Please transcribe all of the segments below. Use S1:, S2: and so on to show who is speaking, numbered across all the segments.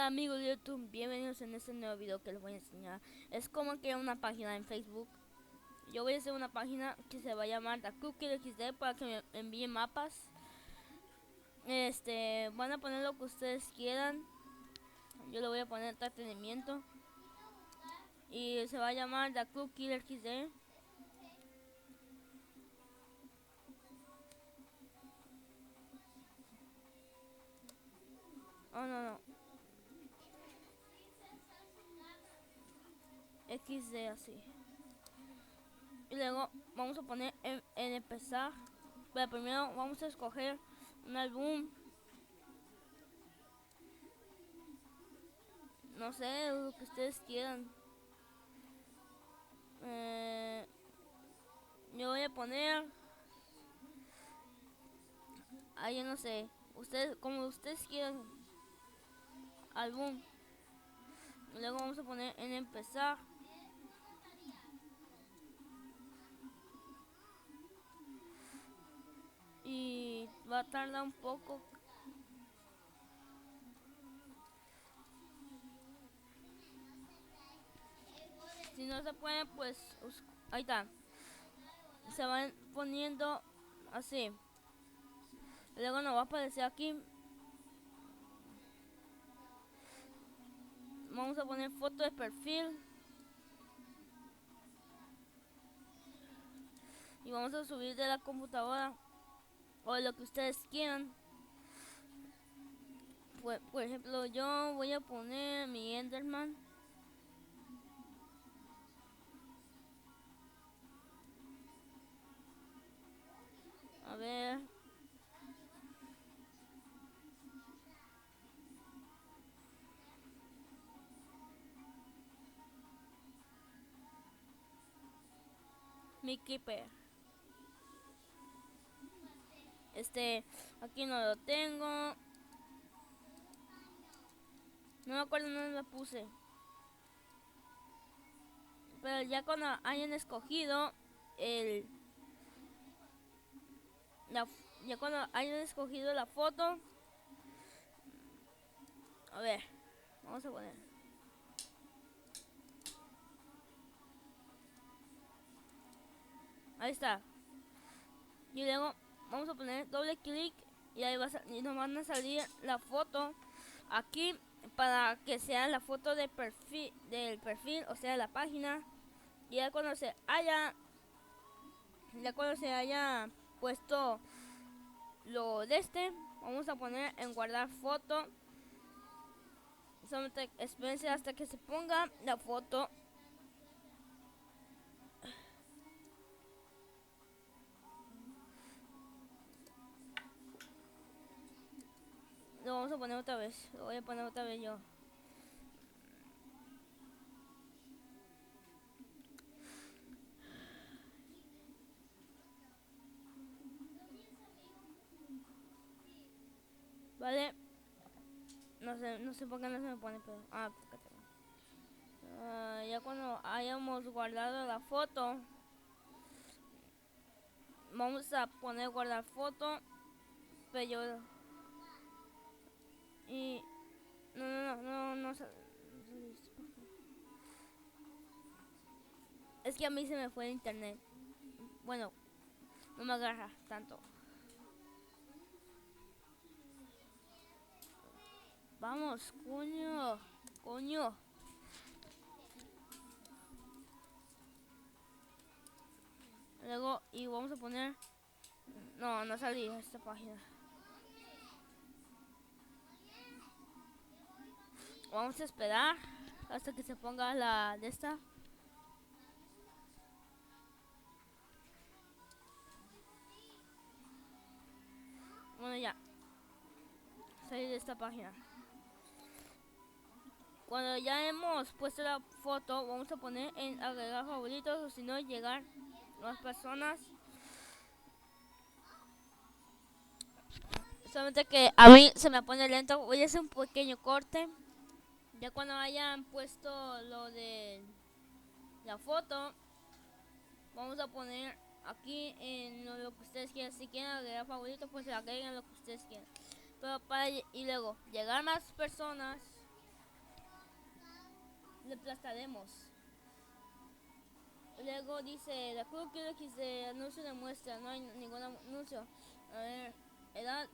S1: Amigos de YouTube, bienvenidos en este nuevo video que les voy a enseñar. Es como crear una página en Facebook. Yo voy a hacer una página que se va a llamar The Cookie XD para que me envíen mapas. Van a poner lo que ustedes quieran. Yo le voy a poner entretenimiento y se va a llamar The Cookie XD. Oh, no, XD así. Y luego vamos a poner en empezar. Pero primero vamos a escoger un álbum. No sé, lo que ustedes quieran. Yo voy a poner ahí, no sé, ustedes como ustedes quieran, álbum. Luego vamos a poner en empezar. Y va a tardar un poco. Si no se puede, pues ahí está. Se van poniendo así. Luego nos va a aparecer aquí. Vamos a poner foto de perfil. Y vamos a subir de la computadora o de lo que ustedes quieran. Pues, por ejemplo, yo voy a poner mi Enderman. A ver. Mi Keeper. Aquí no lo tengo. No me acuerdo dónde la puse. Pero ya cuando hayan escogido el ya cuando hayan escogido la foto, a ver, vamos a poner. Ahí está. Y luego vamos a poner doble clic y ahí y nos van a salir la foto aquí para que sea la foto del perfil, o sea, la página. Y ya cuando se haya puesto lo de vamos a poner en guardar foto. Solamente espérense hasta que se ponga la foto. Lo vamos a poner otra vez. Lo voy a poner otra vez yo. Vale. No sé por qué no se me pone, pero. Ya cuando hayamos guardado la foto, vamos a poner guardar foto. Pero yo. Y. No. Es que a mí se me fue el internet. Bueno, no me agarra tanto. Vamos, coño. Luego, y vamos a poner. No salí a esta página. Vamos a esperar hasta que se ponga la de esta. Bueno, ya. Salí de esta página. Cuando ya hemos puesto la foto, vamos a poner en agregar favoritos, o si no, llegar más personas. Solamente que a mí se me pone lento. Voy a hacer un pequeño corte. Ya cuando hayan puesto lo de la foto, vamos a poner aquí en lo que ustedes quieran. Si quieren agregar favoritos, pues agreguen lo que ustedes quieran. Pero y luego llegar más personas. aplastaremos. Luego dice, la Club Killer Kids de anuncio de muestra, no hay ningún anuncio. A ver, edad,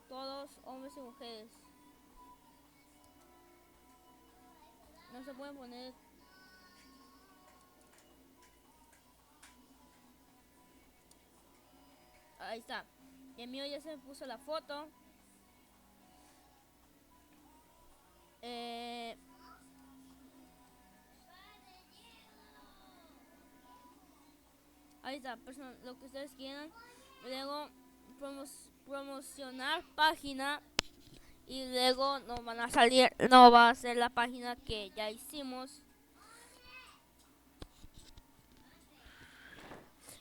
S1: todos hombres y mujeres. No se pueden poner. Ahí está. Y el mío ya se me puso la foto. Ahí está, lo que ustedes quieran. Luego promocionar página. Y luego nos van a salir, no va a ser la página que ya hicimos.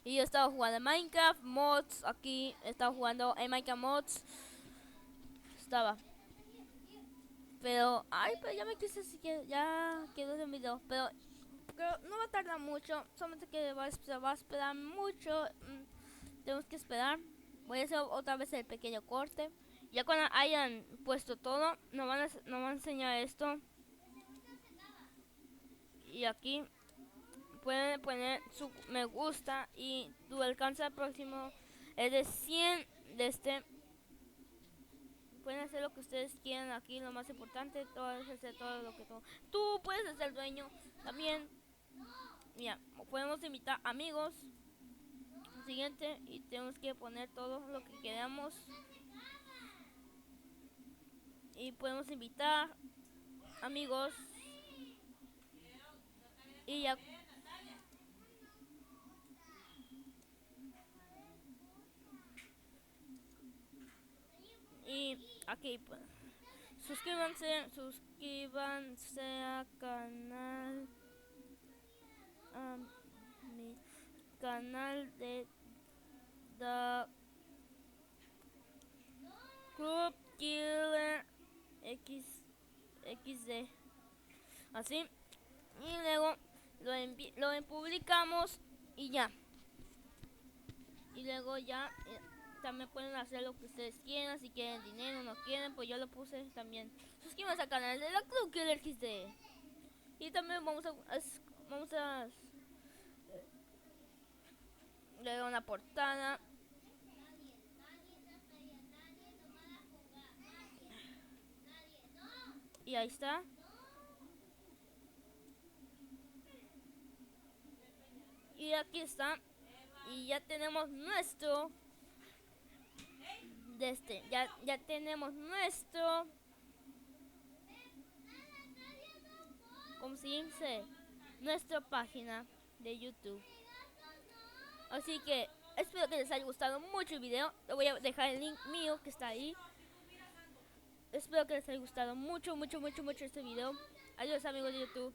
S1: Y yo estaba jugando Minecraft mods. Aquí estaba jugando en Minecraft mods. Estaba. Pero, ay, pero ya me quise, ya quedó el video. Pero no va a tardar mucho. Solamente que va a esperar mucho. Tenemos que esperar. Voy a hacer otra vez el pequeño corte. Ya cuando hayan puesto todo, nos van a enseñar esto. Y aquí pueden poner su me gusta. Y tu alcance al próximo es de 100 de este. Pueden hacer lo que ustedes quieran aquí, lo más importante, todo es hacer todo lo que todo. Tú puedes ser el dueño también. Mira, podemos invitar amigos. Siguiente, y tenemos que poner todo lo que queramos. Y podemos invitar amigos. Y ya. Y aquí pues, suscríbanse a canal, a mi canal de The Club Killer XD, así. Y luego lo publicamos y ya. Y luego ya también pueden hacer lo que ustedes quieran. Si quieren dinero, no quieren, pues yo lo puse también. Suscríbanse al canal de la Club Killer XD. Y también vamos a leer una portada. Y ahí está. Y aquí está. Y ya tenemos nuestro ya tenemos como se dice, nuestra página de YouTube. Así que espero que les haya gustado mucho el video. Le voy a dejar el link mío que está ahí. Espero que les haya gustado mucho este video. Adiós amigos de YouTube.